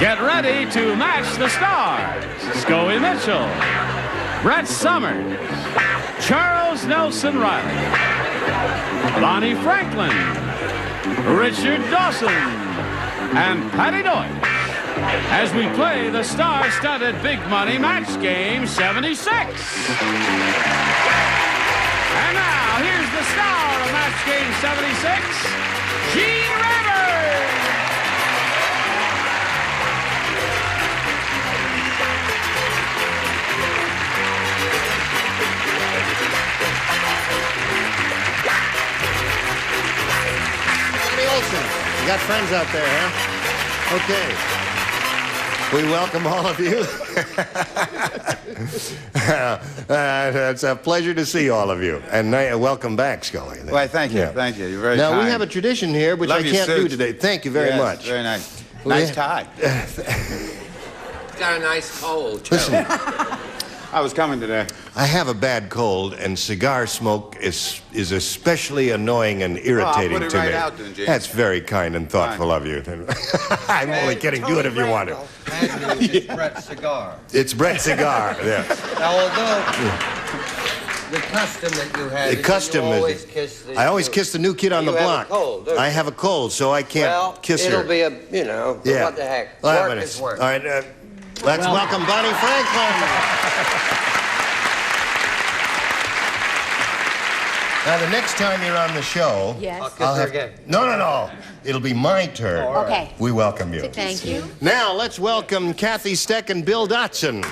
Get ready to match the stars. Scoey Mitchlll, Brett Summers, Charles Nelson Reilly, Bonnie Franklin, Richard Dawson, and Patti Deutsch as we play the star-studded Big Money Match Game 76. And now, here's the star of Match Game 76, Gene Rivers. You got friends out there, huh? Okay. We welcome all of you. It's a pleasure to see all of you. And welcome back, Scoey. Well, thank you. Yeah. Thank you. You're very kind. Now, we have a tradition here, which I can't do today. Thank you very much. Very nice. Nice tie. It's got a nice cold, too. Listen. I was coming today. I have a bad cold, and cigar smoke is especially annoying and irritating I'll put it to right me. Out then, James. That's very kind and thoughtful of you. I'm only kidding. Do it if you want to. It's Brett's cigar. It's Brett's cigar. Yeah. Now, although the custom that you have, I always kiss the new kid on the block. You have a cold, don't you? I have a cold, so I can't kiss her. It'll be a, you know, what the heck. Work is work. All right. Let's welcome Bonnie Franklin. Now, the next time you're on the show... Yes. I'll kiss her again. No. It'll be my turn. Okay. We welcome you. Thank you. Now, let's welcome Kathy Steck and Bill Dawson.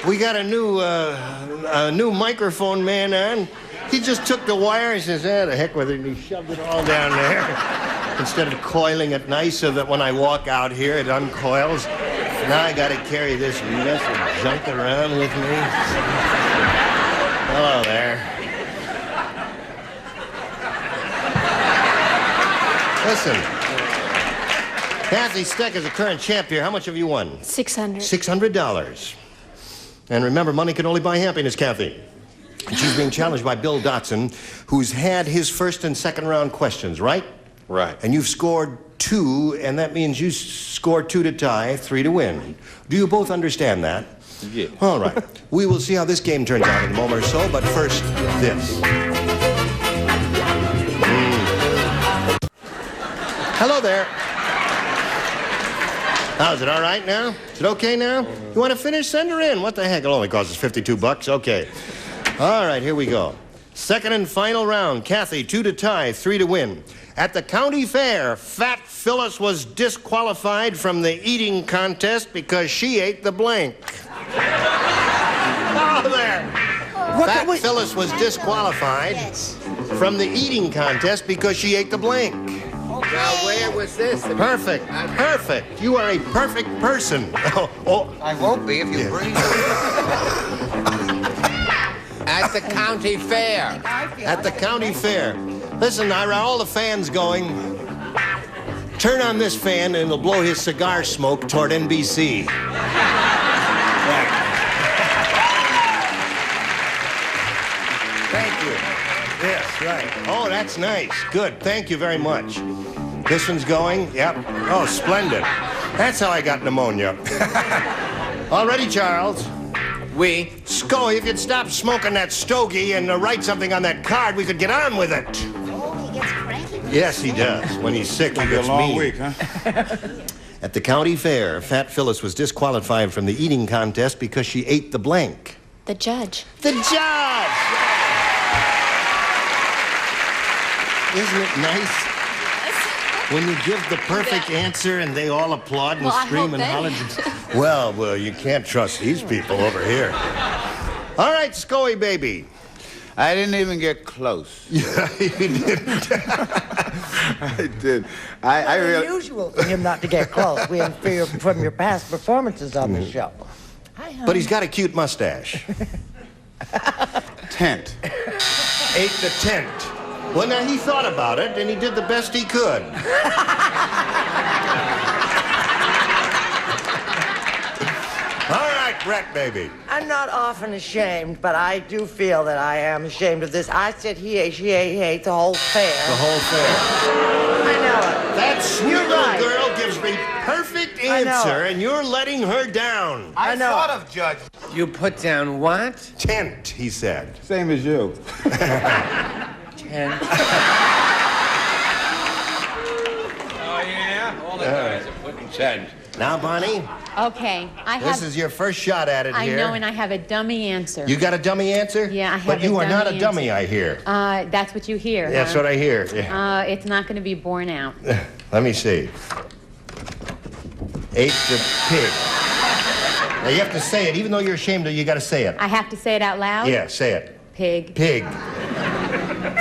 We got a new microphone man on. He just took the wire and says, the heck with it, and he shoved it all down there. Instead of coiling it nice so that when I walk out here, it uncoils. Now I gotta carry this mess of junk around with me. Hello there. Listen, Kathy Steck is a current champ here. How much have you won? $600. $600. And remember, money can only buy happiness, Kathy. And she's being challenged by Bill Dawson, who's had his first and second round questions, right? Right. And you've scored 2, and that means you scored 2 to tie, 3 to win. Do you both understand that? Yeah. All right. We will see how this game turns out in a moment or so, but first, this. Hello there. How's it, all right now? Is it okay now? You want to finish? Send her in. What the heck? It only costs us $52. Okay. All right, here we go. Second and final round. Kathy, 2 to tie, 3 to win. At the county fair, Fat Phyllis was disqualified from the eating contest because she ate the blank. Oh, there. Fat Phyllis was disqualified from the eating contest because she ate the blank. Now, where was this? Perfect. Perfect. You are a perfect person. Oh. I won't be if you breathe. At the county fair. At the county fair. Listen, Ira, all the fans going. Turn on this fan and it'll blow his cigar smoke toward NBC. Thank you. Yes, right. Oh, that's nice. Good. Thank you very much. This one's going. Yep. Oh, splendid. That's how I got pneumonia. All ready, Charles? We. Scoey, if you'd stop smoking that stogie and write something on that card, we could get on with it. Oh, he gets cranky. Yes, he does. When he's sick, he gets a long mean. week, huh? At the county fair, Fat Phyllis was disqualified from the eating contest because she ate the blank. The judge. The judge! Isn't it nice? When you give the perfect answer and they all applaud and scream and holler. Well, you can't trust these people over here. All right, Scoey, baby. I didn't even get close. Yeah, you didn't. I did. I really... unusual for him not to get close. We infer from your past performances on the show. But he's got a cute mustache. Tent. Ate the tent. Well, now, he thought about it, and he did the best he could. All right. Brett, baby. I'm not often ashamed, but I do feel that I am ashamed of this. I said he hate the whole fair. The whole fair. I know it. That sweet You're little right. girl gives me perfect I know answer, it. and you're letting her down. I know. thought of Judge. You put down what? Tent, he said. Same as you. 10. Oh, yeah? All the guys are putting 10. Now, Bonnie, Okay, this is your first shot at it I here. know, and I have a dummy answer. You got a dummy answer? Yeah, I have But you a are not a dummy dummy, I hear. That's what you hear, That's huh? what I hear. Yeah. It's not going to be borne out. Let me see. Ate the pig. Now, you have to say it. Even though you're ashamed of it, you got to say it. I have to say it out loud? Yeah, say it. Pig. Pig.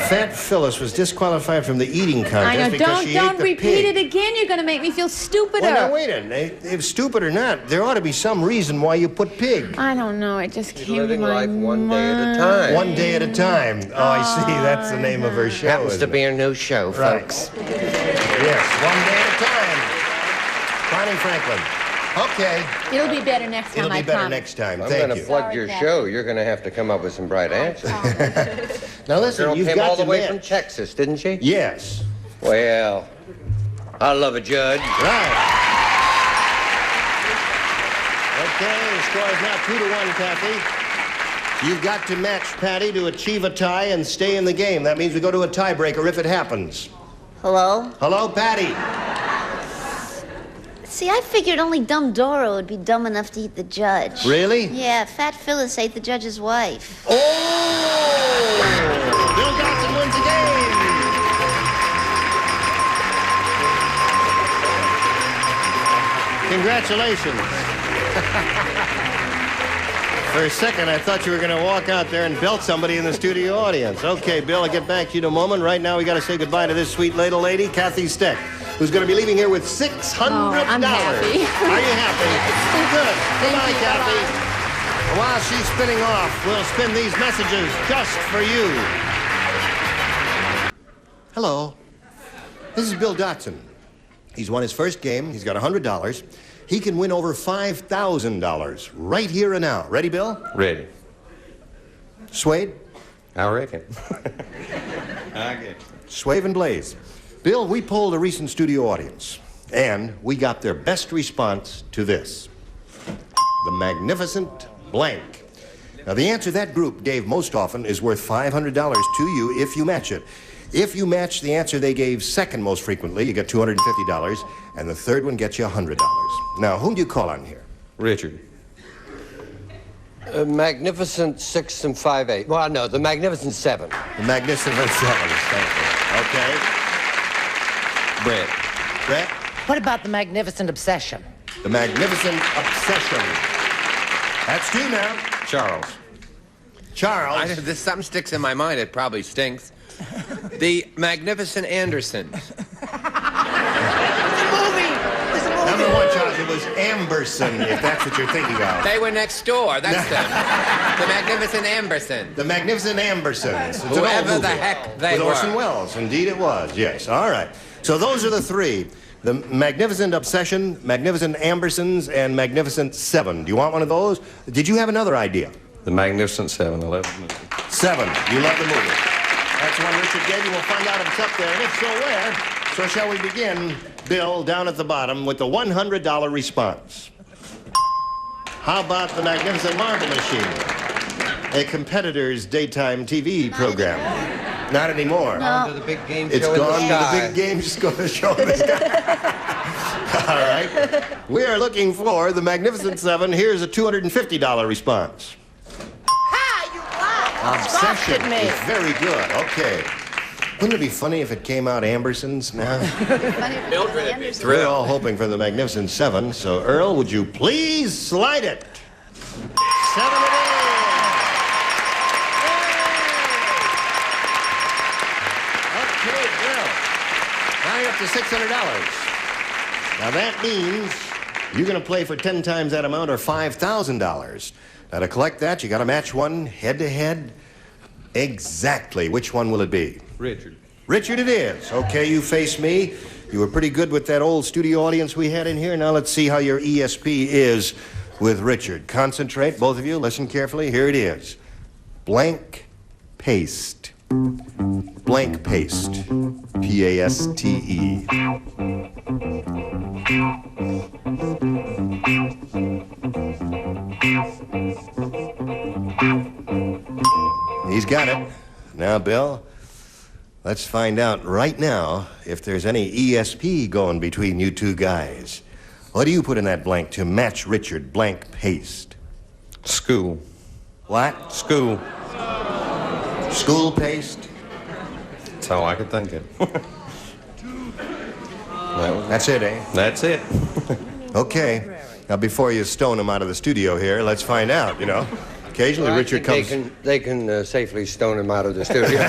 Fat Phyllis was disqualified from the eating I contest know. because she ate Don't the repeat pig. it again. You're going to make me feel stupider. Well, now, wait a minute. If stupid or not, there ought to be some reason why you put pig. I don't know. It just came living to my life one day at a mind. time. One day at a time. Oh, I see. That's the name of her show. Happens to isn't be it? a new show, Right. folks. Yes, one day at a time. Bonnie Franklin. Okay. It'll be better next time, It'll be I better promise. next time. I'm Thank going to you. flood your Sorry, show. You're going to have to come up with some bright answers. Now listen, Girl you've came got all the to way match. from Texas, didn't she? Yes. Well, I love a judge. Right. Okay, the score is now 2-1, Kathy. You've got to match Patti to achieve a tie and stay in the game. That means we go to a tiebreaker if it happens. Hello? Hello, Patti. See, I figured only dumb Dora would be dumb enough to eat the judge. Really? Yeah, Fat Phyllis ate the judge's wife. Oh! Bill Dawson wins the game. Congratulations. For a second, I thought you were going to walk out there and belt somebody in the studio audience. Okay, Bill, I'll get back to you in a moment. Right now, we got to say goodbye to this sweet little lady, Kathy Steck, who's going to be leaving here with $600. I'm happy. Are you happy? Good. Goodbye, you. Kathy. While she's spinning off, we'll spin these messages just for you. Hello. This is Bill Dawson. He's won his first game. He's got $100. He can win over $5,000 right here and now. Ready, Bill? Ready. Swade? I reckon. Swave and Blaze. Bill, we polled a recent studio audience, and we got their best response to this. The magnificent blank. Now, the answer that group gave most often is worth $500 to you if you match it. If you match the answer they gave second most frequently, you get $250, and the third one gets you $100. Now, whom do you call on here? Richard. Magnificent 6 and 5/8. Well, no, the Magnificent 7. The Magnificent Seven. Thank you. Okay. Brett. Brett? What about the magnificent obsession? The Magnificent Obsession. That's two now. Charles. Charles. This something sticks in my mind. It probably stinks. The Magnificent Andersons. Number one, Charles, it was Amberson, if that's what you're thinking of. They were next door. That's them. The Magnificent Amberson. The Magnificent Ambersons. It's an old Whoever the movie. heck they With were. Orson Welles. Indeed it was, yes. All right. So those are the three. The Magnificent Obsession, Magnificent Ambersons, and Magnificent Seven. Do you want one of those? Did you have another idea? The Magnificent 7, 11. Seven. You love the movie. That's the one Richard gave you. We'll find out if it's up there. And if so, where? So shall we begin, Bill, down at the bottom with the $100 response. How about the Magnificent Marble Machine? A competitor's daytime TV program. Not anymore. To the big game It's show in gone the to the sky. big game show in the sky. All right. We are looking for the Magnificent Seven. Here's a $250 response. Obsession Scoffed at me. is very good. Okay. Wouldn't it be funny if it came out Ambersons now? Mildred would be We're thrilled. all hoping for the Magnificent Seven. So, Earl, would you please slide it? 7 it is. Okay, Bill. Now you're up to $600. Now that means you're going to play for 10 times that amount or $5,000. Now to collect that, you got to match one head-to-head. Exactly. Which one will it be? Richard. Richard, it is. Okay, you face me. You were pretty good with that old studio audience we had in here. Now let's see how your ESP is with Richard. Concentrate, both of you. Listen carefully. Here it is. Blank paste. Blank paste. P-A-S-T-E. He's got it. Now, Bill, let's find out right now if there's any ESP going between you two guys. What do you put in that blank to match Richard? Blank paste. School. What? School. School paste? That's how I could think it. That's it, eh? That's it. Okay. Now, before you stone him out of the studio here, let's find out, you know. Occasionally, Well, I Richard think comes... They can safely stone him out of the studio.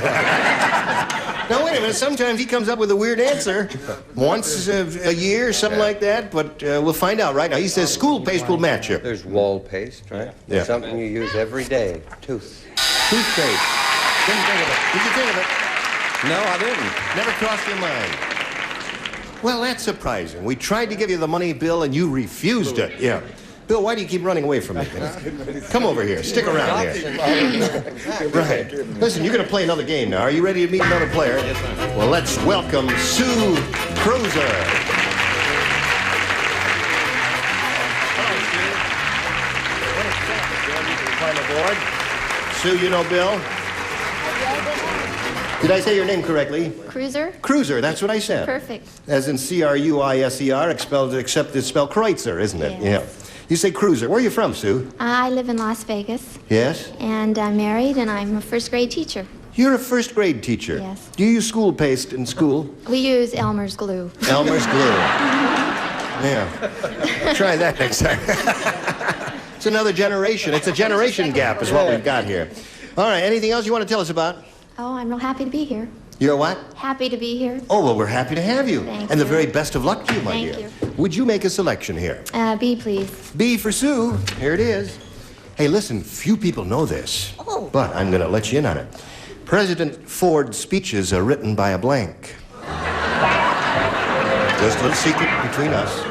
Now, wait a minute. Sometimes he comes up with a weird answer. Once a year, something like that. But we'll find out right now. He says school paste will match you. There's wall paste, right? Yeah. Something you use every day. Tooth. Toothpaste. Didn't think of it. Did you think of it? No, I didn't. Never crossed your mind. Well, that's surprising. We tried to give you the money, Bill, and you refused it. Yeah. Bill, why do you keep running away from me? Come over here. Stick around here. Right. Listen, you're going to play another game now. Are you ready to meet another player? Well, let's welcome Sue Cruiser. Hello, Sue. Climb aboard. Sue, you know Bill? Did I say your name correctly? Cruiser? Cruiser, that's what I said. Perfect. As in C-R-U-I-S-E-R, except it's spelled Kreutzer, isn't it? Yes. Yeah. You say Cruiser. Where are you from, Sue? I live in Las Vegas, Yes? and I'm married, and I'm a first grade teacher. You're a first grade teacher. Yes. Do you use school paste in school? We use Elmer's glue. Elmer's glue. Yeah. Try that next time. It's another generation. It's a generation gap is what we've got here. All right, anything else you want to tell us about? Oh, I'm real happy to be here. You're what? Happy to be here. Oh, well, we're happy to have you. Thank and the you. very best of luck to you, my Thank dear. you. Would you make a selection here? B, please. B for Sue. Here it is. Hey, listen, few people know this, but I'm going to let you in on it. President Ford's speeches are written by a blank. Just a little secret between us.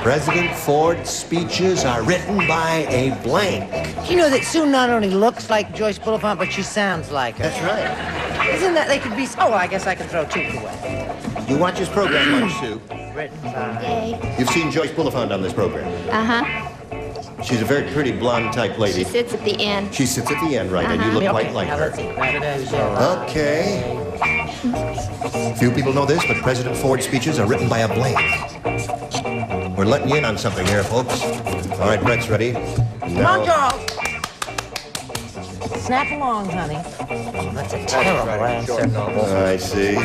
President Ford's speeches are written by a blank. You know that Sue not only looks like Joyce Bulifant, but she sounds like her. That's right. Isn't that they could be... Oh, I guess I can throw tooth away. You watch this program much, Sue? Written by... Yay. You've seen Joyce Bulifant on this program. Uh-huh. She's a very pretty blonde type lady. She sits at the end. She sits at the end, right, and you look quite like now her. let's see. Grab it as Okay. Few people know this, but President Ford's speeches are written by a blank. We're letting you in on something here, folks. All right, Brett's ready. Come on, Charles. Snap along, honey. Oh, that's a terrible answer. I see.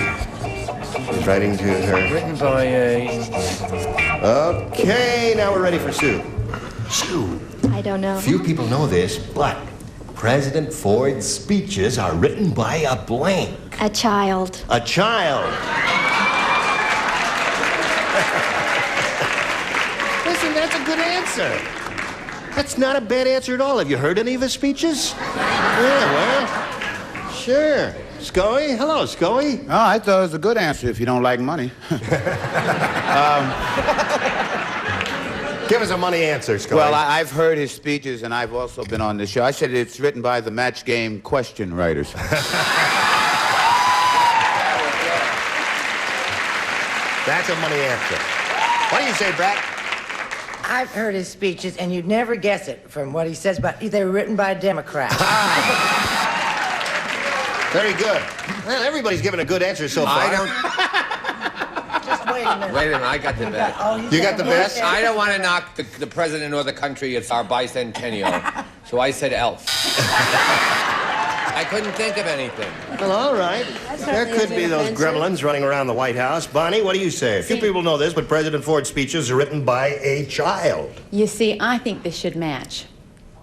She's writing to her. Written by a... Okay, now we're ready for Sue. Sue. I don't know. Few people know this, but President Ford's speeches are written by a blank. A child. A child. Listen, that's a good answer. That's not a bad answer at all. Have you heard any of his speeches? Yeah, well, sure. Scoey? Hello, Scoey. Oh, I thought it was a good answer if you don't like money. Give us a money answer, Scoey. Well, I've heard his speeches, and I've also been on the show. I said it's written by the match game question writers. That's a money answer. What do you say, Brett? I've heard his speeches, and you'd never guess it from what he says, but they were written by a Democrat. Very good. Well, everybody's given a good answer so far. I don't... Just wait a minute. Wait a minute, I got the best. You got the best? I don't want to knock the president or the country. It's our bicentennial. So I said elf. I couldn't think of anything. Well, all right. There could be those gremlins running around the White House. Bonnie, what do you say? Few people know this, but President Ford's speeches are written by a child. You see, I think this should match.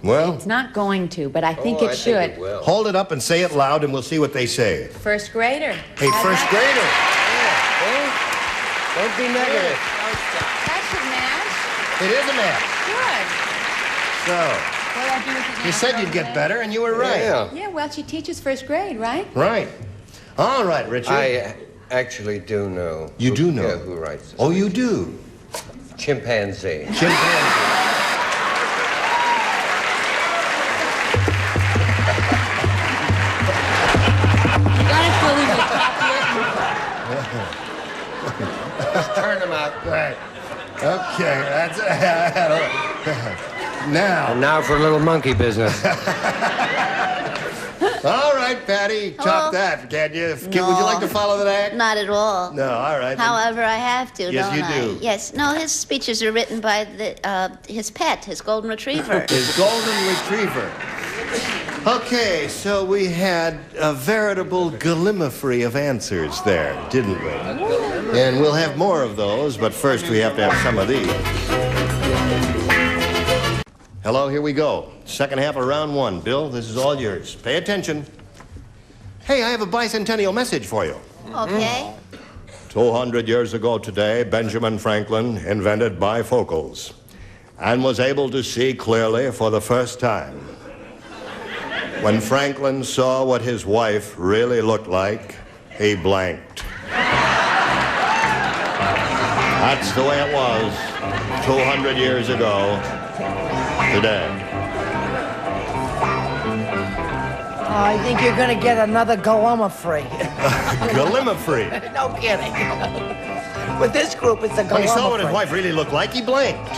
Well, It's not going to, but I think Oh, it I should. Think it will. hold it up and say it loud, and we'll see what they say. First grader. Hey, first grader. Don't be negative. That should match. It is a match. Good. So, What do I do with it now? you said you'd get better, and you were right. Yeah. Yeah, well, she teaches first grade, right? Right. All right, Richard. I actually do know. You do know? Yeah, who writes this. Oh, you do? Chimpanzee. Chimpanzee. Right. Okay, that's now. And now for a little monkey business. All right, Patti, top that, can you? Would you like to follow that act? Not at all. No, all right. However, I have to, Yes, don't you I? do. Yes. No, his speeches are written by his pet, his golden retriever. His golden retriever. Okay, so we had a veritable gallimaufry of answers there, didn't we? And we'll have more of those, but first we have to have some of these. Hello, here we go. Second half of round one. Bill, this is all yours. Pay attention. Hey, I have a bicentennial message for you. Okay. 200 years ago today, Benjamin Franklin invented bifocals and was able to see clearly for the first time. When Franklin saw what his wife really looked like, he blanked. That's the way it was 200 years ago today. Oh, I think you're going to get another gallimaufry. Gallimaufry. No kidding. With this group, it's a gallimaufry. When he saw what his wife really looked like, he blinked.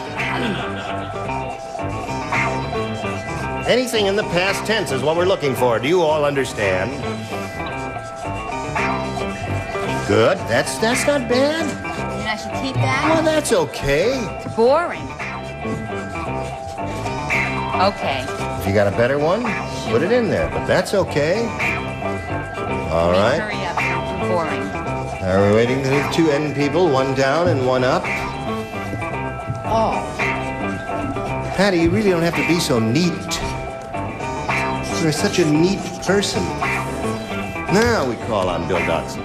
Anything in the past tense is what we're looking for. Do you all understand? Good. That's not bad. And I should keep that? Well, that's okay. It's boring. Okay. If you got a better one, put it in there. But that's okay. All right. Hurry up. It's boring. Now we're waiting for the two end people, one down and one up. Oh. Patti, you really don't have to be so neat. You're such a neat person. Now we call on Bill Dawson.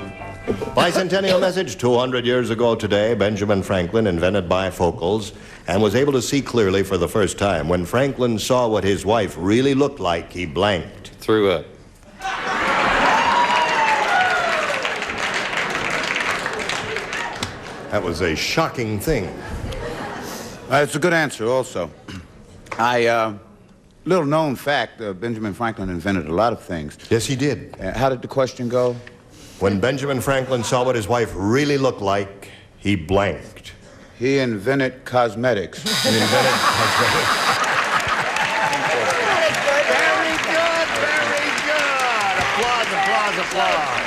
Bicentennial message. 200 years ago today, Benjamin Franklin invented bifocals and was able to see clearly for the first time. When Franklin saw what his wife really looked like, he blanked. Threw up. That was a shocking thing. It's a good answer also. Little known fact, Benjamin Franklin invented a lot of things. Yes, he did. How did the question go? When Benjamin Franklin saw what his wife really looked like, he blanked. He invented cosmetics. He invented cosmetics. Very good, very good. Applause.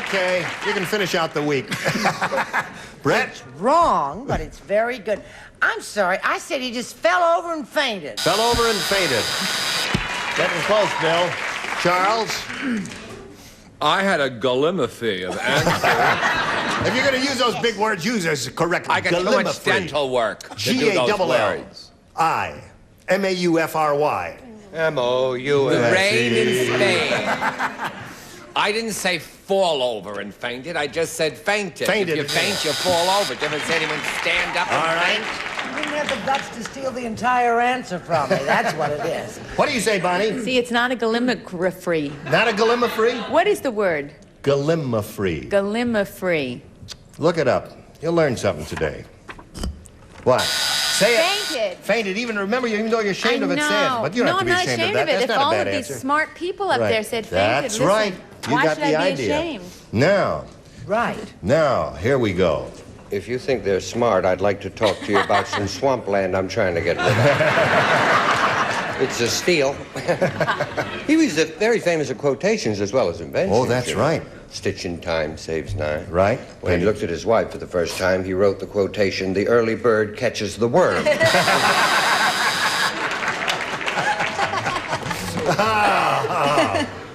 Okay, you can finish out the week. Brett? It's wrong, but it's very good. I'm sorry, I said he just fell over and fainted. Fell over and fainted. Getting close, Bill. Charles? I had a gallimaufry of answers. If you're going to use those big words, use as correctly. I got too much dental work to do those words. G-A-L-L-I-M-A-U-F-R-Y. M-O-U-S. Rain in Spain. I didn't say fall over and fainted. I just said fainted. Fainted. If you faint, you fall over. Different said anyone stand up and faint. You didn't have the guts to steal the entire answer from me. That's what it is. What do you say, Bonnie? See, it's not a gallimaufry. Not a gallimaufry? What is the word? Gallimaufry. Gallimaufry. Look it up. You'll learn something today. What? Say it. Fainted. Fainted. Even though you're ashamed of it, say it. But you don't have to be I'm not ashamed of ashamed that. of it. That's If not a all bad of answer. these smart people up Right. there said fainted, That's listen, right. You why got should the I be idea. ashamed? Now, Right. here we go. If you think they're smart, I'd like to talk to you about some swampland I'm trying to get rid of. It's a steal. He was very famous at quotations as well as inventions. Oh, that's right. Stitch in time saves nine. Right. When he looked at his wife for the first time, he wrote the quotation, "The early bird catches the worm."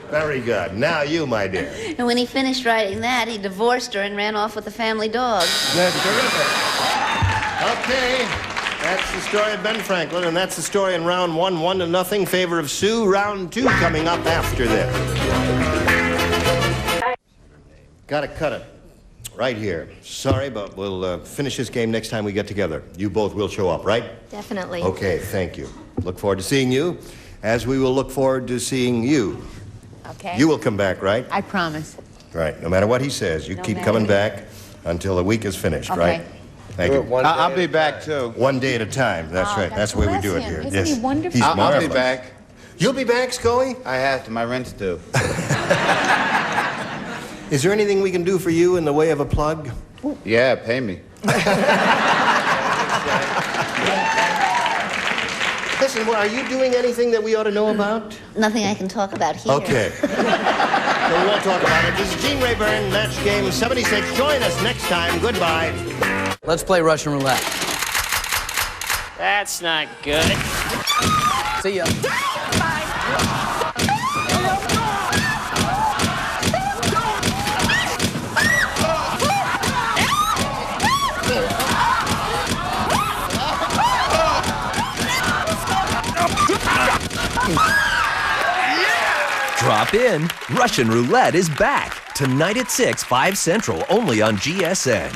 Very good. Now you, my dear. And when he finished writing that, he divorced her and ran off with the family dog. That's terrific. Okay. That's the story of Ben Franklin, and that's the story in round one, 1-0, favor of Sue. Round two coming up after this. Gotta cut it. Right here. Sorry, but we'll finish this game next time we get together. You both will show up, right? Definitely. Okay, thank you. Look forward to seeing you, as we will look forward to seeing you. Okay. You will come back, right? I promise. Right. No matter what he says, you No keep matter coming what. back until the week is finished, Okay. right? Thank you. I'll be back, too. One day at a time. That's Oh, right. That's the way we bless do it him. here. Isn't he wonderful? He's I'll be marvelous. back. You'll be back, Scoey? I have to. My rent's due. Is there anything we can do for you in the way of a plug? Yeah, pay me. Listen, well, are you doing anything that we ought to know about? Nothing I can talk about here. Okay. So we won't talk about it. This is Gene Rayburn, Match Game 76. Join us next time. Goodbye. Let's play Russian roulette. That's not good. See ya. Drop in. Russian Roulette is back. Tonight at 6, 5 Central, only on GSN.